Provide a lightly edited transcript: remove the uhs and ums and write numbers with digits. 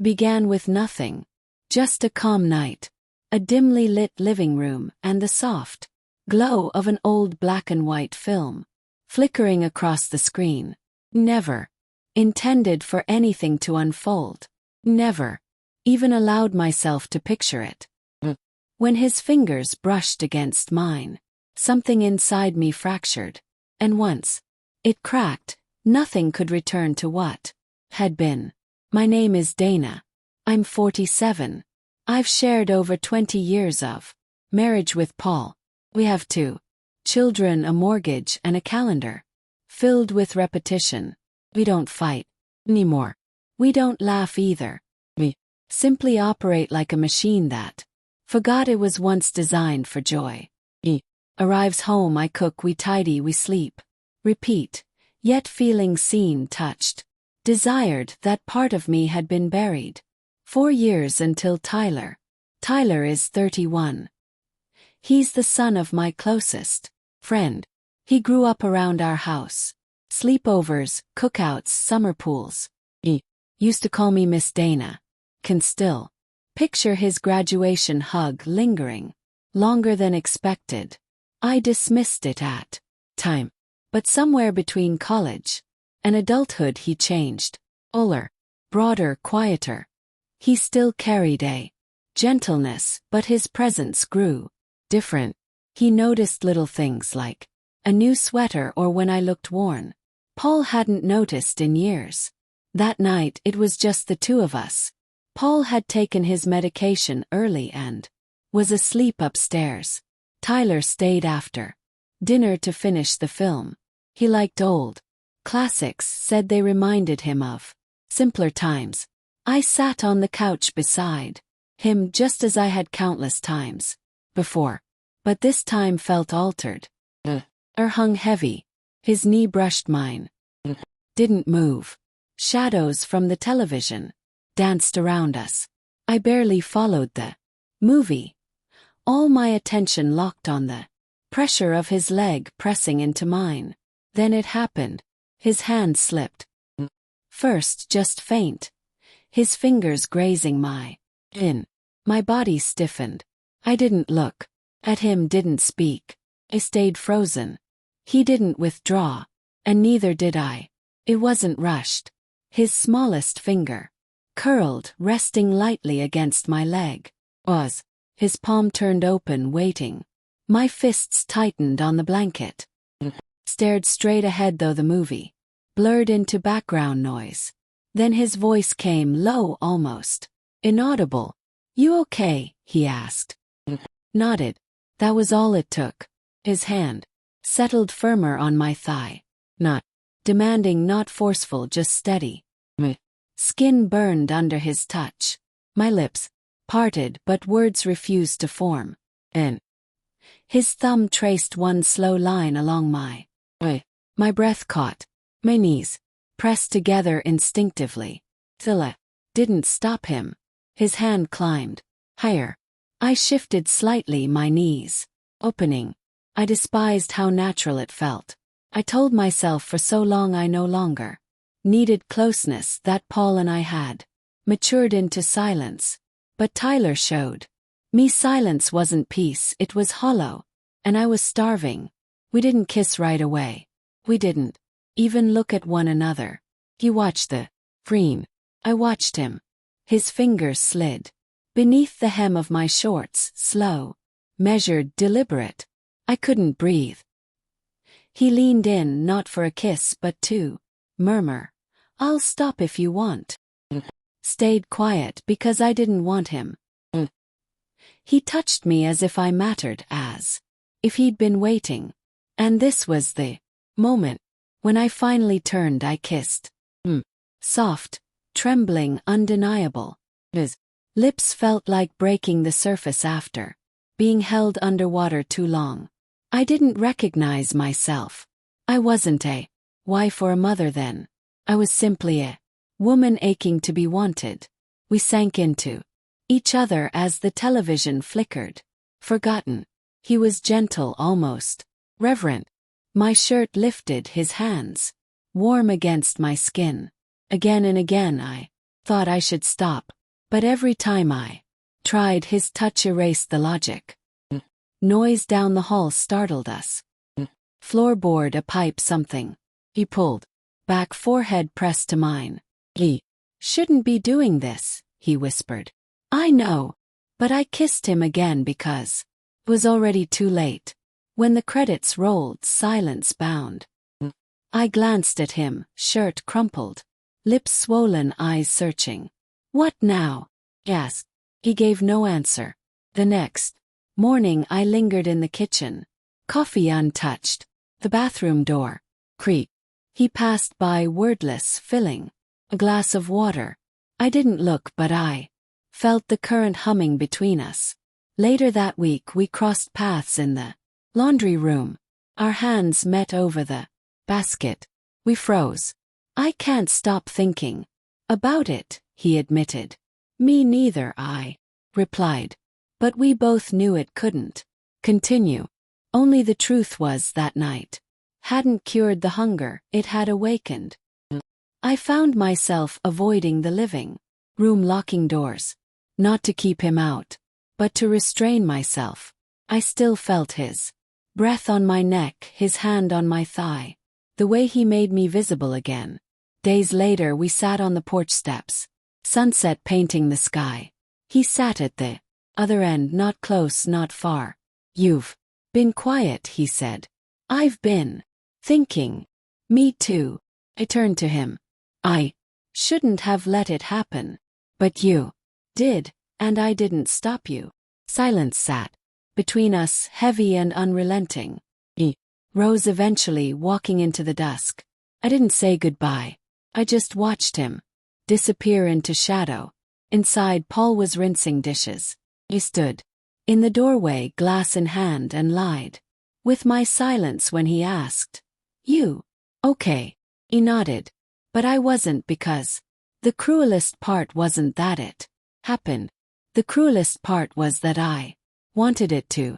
began with nothing. Just a calm night. A dimly lit living room and the soft glow of an old black and white film flickering across the screen. Never intended for anything to unfold. Never even allowed myself to picture it. When his fingers brushed against mine, something inside me fractured. And once it cracked, nothing could return to what had been. My name is Dana. I'm 47. I've shared over 20 years of marriage with Paul. We have 2 children, a mortgage, and a calendar filled with repetition. We don't fight anymore. We don't laugh either. We simply operate like a machine that forgot it was once designed for joy. He arrives home, I cook, we tidy, we sleep. Repeat, yet feeling seen, touched, desired. That part of me had been buried. 4 years until Tyler. Tyler is 31. He's the son of my closest friend. He grew up around our house. Sleepovers, cookouts, summer pools. He used to call me Miss Dana. Can still picture his graduation hug lingering longer than expected. I dismissed it at time. But somewhere between college and adulthood he changed. Older, broader, quieter. He still carried a gentleness, but his presence grew different. He noticed little things like a new sweater or when I looked worn. Paul hadn't noticed in years. That night it was just the 2 of us. Paul had taken his medication early and was asleep upstairs. Tyler stayed after dinner to finish the film. He liked old classics, said they reminded him of simpler times. I sat on the couch beside him just as I had countless times before, but this time felt altered. Hung heavy. His knee brushed mine. Didn't move. Shadows from the television danced around us. I barely followed the movie. All my attention locked on the pressure of his leg pressing into mine. Then it happened. His hand slipped. First just faint. His fingers grazing my chin. My body stiffened. I didn't look at him, didn't speak. I stayed frozen. He didn't withdraw, and neither did I. It wasn't rushed. His smallest finger curled, resting lightly against my leg. Was his palm turned open, waiting. My fists tightened on the blanket. Stared straight ahead though the movie blurred into background noise. Then his voice came low, almost inaudible. You okay? He asked. Nodded. That was all it took. His hand settled firmer on my thigh. Not demanding, not forceful, just steady. Skin burned under his touch. My lips parted, but words refused to form. And his thumb traced one slow line along my My breath caught. My knees pressed together instinctively. Till I didn't stop him. His hand climbed higher. I shifted slightly, my knees opening. I despised how natural it felt. I told myself for so long I no longer needed closeness that Paul and I had matured into silence. But Tyler showed me silence wasn't peace, it was hollow. And I was starving. We didn't kiss right away. We didn't even look at one another. He watched the screen. I watched him. His fingers slid beneath the hem of my shorts, slow, measured, deliberate. I couldn't breathe. He leaned in, not for a kiss but to murmur, "I'll stop if you want." Stayed quiet because I didn't want him. He touched me as if I mattered, as if he'd been waiting. And this was the moment. When I finally turned, I kissed. Soft, trembling, undeniable. His lips felt like breaking the surface after being held underwater too long. I didn't recognize myself. I wasn't a wife or a mother then. I was simply a woman aching to be wanted. We sank into each other as the television flickered. Forgotten. He was gentle, almost reverent. My shirt lifted, his hands warm against my skin. Again and again I Thought I should stop. But every time I tried, his touch erased the logic. Noise down the hall startled us. Floorboard, a pipe, something. He pulled back, forehead pressed to mine. He shouldn't be doing this, he whispered. I know. But I kissed him again because it was already too late. When the credits rolled, silence bound. I glanced at him, shirt crumpled, lips swollen, eyes searching. What now? He asked. He gave no answer. The next morning I lingered in the kitchen. Coffee untouched. The bathroom door creaked. He passed by, wordless, filling a glass of water. I didn't look, but I felt the current humming between us. Later that week we crossed paths in the laundry room. Our hands met over the basket. We froze. I can't stop thinking about it, he admitted. Me neither, I replied. But we both knew it couldn't continue. Only the truth was that night hadn't cured the hunger, it had awakened. I found myself avoiding the living room, locking doors. Not to keep him out, but to restrain myself. I still felt his breath on my neck, his hand on my thigh. The way he made me visible again. Days later we sat on the porch steps. Sunset painting the sky. He sat at the other end, not close, not far. You've been quiet, he said. I've been thinking. Me too. I turned to him. I shouldn't have let it happen. But you did, and I didn't stop you. Silence sat between us, heavy and unrelenting. He rose eventually, walking into the dusk. I didn't say goodbye. I just watched him disappear into shadow. Inside, Paul was rinsing dishes. He stood in the doorway, glass in hand, and lied with my silence when he asked, "You okay?" He nodded. But I wasn't, because the cruelest part wasn't that it happened. The cruelest part was that I wanted it to.